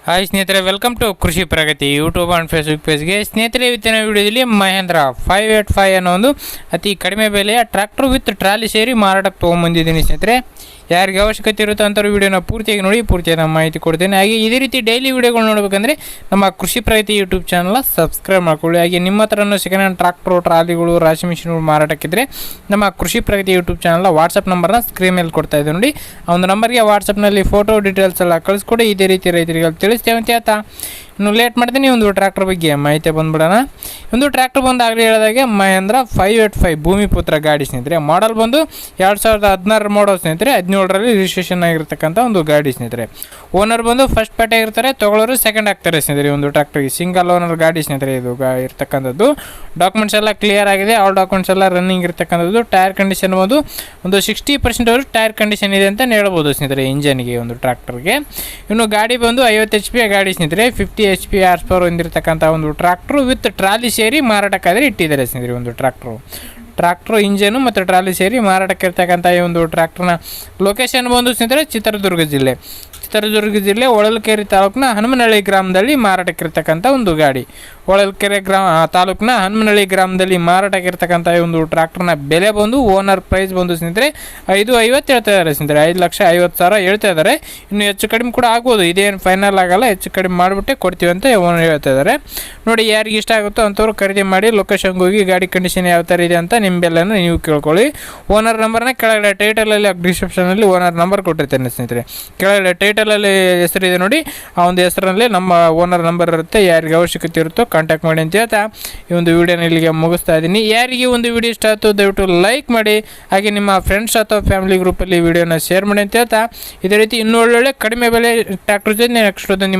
Hi ಸ್ನೇಹಿತರೆ, welcome to ಕೃಷಿ ಪ್ರಗತಿ YouTube and Facebook ಪೇಜ್ಗೆ. ಸ್ನೇಹಿತರೆ, ಇವತ್ತಿನ ವಿಡಿಯೋದಲ್ಲಿ ಮಹೇಂದ್ರ 585 ಅನ್ನೋ ಒಂದು ಅತಿ ಕಡಿಮೆ ಬೆಲೆಯ ಟ್ರ್ಯಾಕ್ಟರ್ ವಿತ್ ಟ್ರಾಲಿ ಸೇರಿ ಮಾರಾಟಕ್ಕೆ ತೊಗೊಂಬಂದಿದ್ದೀನಿ. ಸ್ನೇಹಿತರೆ, ಯಾರಿಗೆ ಅವಶ್ಯಕತೆ ಇರುತ್ತೋ ಅಂಥವ್ರು ವಿಡಿಯೋನ ಪೂರ್ತಿಯಾಗಿ ನೋಡಿ, ಪೂರ್ತಿಯಾಗಿ ಮಾಹಿತಿ ಕೊಡ್ತೇನೆ. ಹಾಗೆ ಇದೇ ರೀತಿ ಡೈಲಿ ವಿಡಿಯೋಗಳು ನೋಡಬೇಕಂದ್ರೆ ನಮ್ಮ ಕೃಷಿ ಪ್ರಗತಿ ಯೂಟ್ಯೂಬ್ ಚಾನಲ್ನ ಸಬ್ಸ್ಕ್ರೈಬ್ ಮಾಡ್ಕೊಳ್ಳಿ. ಹಾಗೆ ನಿಮ್ಮ ಹತ್ರನೂ ಸೆಕೆಂಡ್ ಹ್ಯಾಂಡ್ ಟ್ರಾಕ್ಟರು, ಟ್ರಾಲಿಗಳು, ರಾಶಿ ಮಿಷಿನ್ಗಳು ಮಾರಾಟಕ್ಕಿದ್ರೆ ನಮ್ಮ ಕೃಷಿ ಪ್ರಗತಿ ಯೂಟ್ಯೂಬ್ ಚಾನಲ್ನ ವಾಟ್ಸಪ್ ನಂಬರ್ನ ಸ್ಕ್ರೀನ್ ಮೇಲೆ ಕೊಡ್ತಾ ಇದ್ದೀವಿ ನೋಡಿ. ಆ ಒಂದು ನಂಬರ್ಗೆ ವಾಟ್ಸಪ್ನಲ್ಲಿ ಫೋಟೋ ಡೀಟೇಲ್ಸ್ ಎಲ್ಲ ಕಳಿಸ್ಕೊಡಿ. ಇದೇ ರೀತಿ ರೈತರಿಗೆ ತಿಳಿಸ್ತೇವೆ ಅಂತ ಹೇಳ್ತಾ ಇನ್ನು ಲೇಟ್ ಮಾಡ್ತೀನಿ, ಒಂದು ಟ್ರ್ಯಾಕ್ಟರ್ ಬಗ್ಗೆ ಮಾಹಿತಿ ಬಂದುಬಿಡೋಣ. ಒಂದು ಟ್ರ್ಯಾಕ್ಟರ್ ಬಂದು ಆಗಲಿ ಹೇಳಿದಾಗೆ ಮಹೇಂದ್ರ 585 ಭೂಮಿಪುತ್ರ ಗಾಡಿ ಸ್ನೇಹಿತರೆ. ಮಾಡಲ್ ಬಂದು 2016 ಮಾಡಲ್ ಸ್ನೇಹಿತರೆ. 17ರಲ್ಲಿ ರಿಜಿಸ್ಟ್ರೇಷನ್ ಆಗಿರ್ತಕ್ಕಂಥ ಒಂದು ಗಾಡಿ ಸ್ನೇಹಿತರೆ. ಓನರ್ ಬಂದು ಫಸ್ಟ್ ಪಾರ್ಟಿ ಆಗಿರ್ತಾರೆ, ತೊಗೊಳ್ಳೋರು ಸೆಕೆಂಡ್ ಆಗ್ತಾರೆ ಸ್ನೇಹಿತರೆ. ಒಂದು ಟ್ರ್ಯಾಕ್ಟರ್ಗೆ ಸಿಂಗಲ್ ಓನರ್ ಗಾಡಿ ಸ್ನೇಹಿತರೆ ಇದು ಇರ್ತಕ್ಕಂಥದ್ದು. ಡಾಕ್ಯುಮೆಂಟ್ಸ್ ಎಲ್ಲ ಕ್ಲಿಯರ್ ಆಗಿದೆ, ಆಲ್ ಡಾಕ್ಯುಮೆಂಟ್ಸ್ ಎಲ್ಲ ರನ್ನಿಂಗ್ ಇರ್ತಕ್ಕಂಥದ್ದು. ಟೈರ್ ಕಂಡೀಷನ್ ಒಂದು 60% ಟೈರ್ ಕಂಡೀಷನ್ ಇದೆ ಅಂತ ಹೇಳ್ಬೋದು ಸ್ನೇಹಿತರೆ ಇಂಜನ್ಗೆ, ಒಂದು ಟ್ರ್ಯಾಕ್ಟರ್ಗೆ. ಇನ್ನು ಗಾಡಿ ಬಂದು 50 HP ಗಾಡಿ ಸ್ನೇಹಿತರೆ. 50 HP ಹಾರ್ಸ್ ಪವರ್ ಹೊಂದಿರತಕ್ಕಂಥ ಒಂದು ಟ್ರ್ಯಾಕ್ಟ್ರು ವಿತ್ ಟ್ರಾಲಿ ಸೇರಿ ಮಾರಾಟಕ್ಕಾದರೆ ಇಟ್ಟಿದ್ದಾರೆ ಸ್ನೇಹಿತರೆ. ಒಂದು ಟ್ರ್ಯಾಕ್ಟ್ರು ಇಂಜನು ಮತ್ತು ಟ್ರಾಲಿ ಸೇರಿ ಮಾರಾಟಕ್ಕೆ ಇರ್ತಕ್ಕಂಥ ಈ ಒಂದು ಟ್ರ್ಯಾಕ್ಟರ್ನ ಲೊಕೇಶನ್ ಬಂದು ಸ್ನೇಹಿತರೆ ಚಿತ್ರದುರ್ಗ ಜಿಲ್ಲೆ ಹೊಳಲ್ಕೆರೆ ತಾಲೂಕಿನ ಹನುಮನಹಳ್ಳಿ ಗ್ರಾಮದಲ್ಲಿ ಮಾರಾಟಕ್ಕಿರ್ತಕ್ಕಂಥ ಒಂದು ಗಾಡಿ. ಹೊಳಲ್ಕೆರೆ ತಾಲೂಕಿನ ಹನುಮನಹಳ್ಳಿ ಗ್ರಾಮದಲ್ಲಿ ಮಾರಾಟಕ್ಕಿರ್ತಕ್ಕಂಥ ಈ ಒಂದು ಟ್ರ್ಯಾಕ್ಟರ್ನ ಬೆಲೆ ಬಂದು ಓನರ್ ಪ್ರೈಸ್ ಬಂದು ಸ್ನೇಹಿತರೆ 550 ಹೇಳ್ತಾ ಇದ್ದಾರೆ ಸ್ನೇಹಿತರೆ. 5,50,000 ಹೇಳ್ತಾ ಇದ್ದಾರೆ. ಇನ್ನು ಹೆಚ್ಚು ಕಡಿಮೆ ಕೂಡ ಆಗ್ಬೋದು, ಇದೇನು ಫೈನಲ್ ಆಗಲ್ಲ, ಹೆಚ್ಚು ಕಡಿಮೆ ಮಾಡಿಬಿಟ್ಟೆ ಕೊಡ್ತೀವಿ ಅಂತ ಓನರ್ ಹೇಳ್ತಾ ಇದ್ದಾರೆ ನೋಡಿ. ಯಾರಿಗೆ ಇಷ್ಟ ಆಗುತ್ತೋ ಅಂಥವ್ರು ಖರೀದಿ ಮಾಡಿ ಲೊಕೇಶನ್ಗೆ ಹೋಗಿ ಗಾಡಿ ಕಂಡೀಷನ್ ಯಾವ ಥರ ಇದೆ ಅಂತ ನಿಮ್ಮ ಬೆಲೆಯನ್ನು ನೀವು ಕೇಳ್ಕೊಳ್ಳಿ. ಓನರ್ ನಂಬರ್ನ ಕೆಳಗಡೆ ಟೈಟಲಲ್ಲಿ ಡಿಸ್ಕ್ರಿಪ್ಷನಲ್ಲಿ ಓನರ್ ನಂಬರ್ ಕೊಟ್ಟಿರ್ತೇನೆ ಸ್ನೇಹಿತರೆ. ಕೆಳಗಡೆ ಟೈಟಲಲ್ಲಿ ಹೆಸರಿದೆ ನೋಡಿ, ಆ ಒಂದು ಹೆಸರಲ್ಲಿ ನಮ್ಮ ಓನರ್ ನಂಬರ್ ಇರುತ್ತೆ. ಯಾರಿಗೆ ಅವಶ್ಯಕತೆ ಇರುತ್ತೋ ಕಾಂಟ್ಯಾಕ್ಟ್ ಮಾಡಿ ಅಂತ ಹೇಳ್ತಾ ಈ ಒಂದು ವಿಡಿಯೋನ ಇಲ್ಲಿಗೆ ಮುಗಿಸ್ತಾ ಇದ್ದೀನಿ. ಯಾರಿಗೆ ಒಂದು ವಿಡಿಯೋ ಇಷ್ಟ ಆಯಿತು ದಯವಿಟ್ಟು ಲೈಕ್ ಮಾಡಿ, ಹಾಗೆ ನಿಮ್ಮ ಫ್ರೆಂಡ್ಸ್ ಅಥವಾ ಫ್ಯಾಮಿಲಿ ಗ್ರೂಪಲ್ಲಿ ವಿಡಿಯೋನ ಶೇರ್ ಮಾಡಿ ಅಂತ ಹೇಳ್ತಾ ಇದೇ ರೀತಿ ಇನ್ನೂ ಒಳ್ಳೊಳ್ಳೆ ಕಡಿಮೆ ಬೆಲೆ ಟ್ರ್ಯಾಕ್ಟರ್ ಜೊತೆ ನೆಕ್ಸ್ಟ್ ನಿಮ್ಮ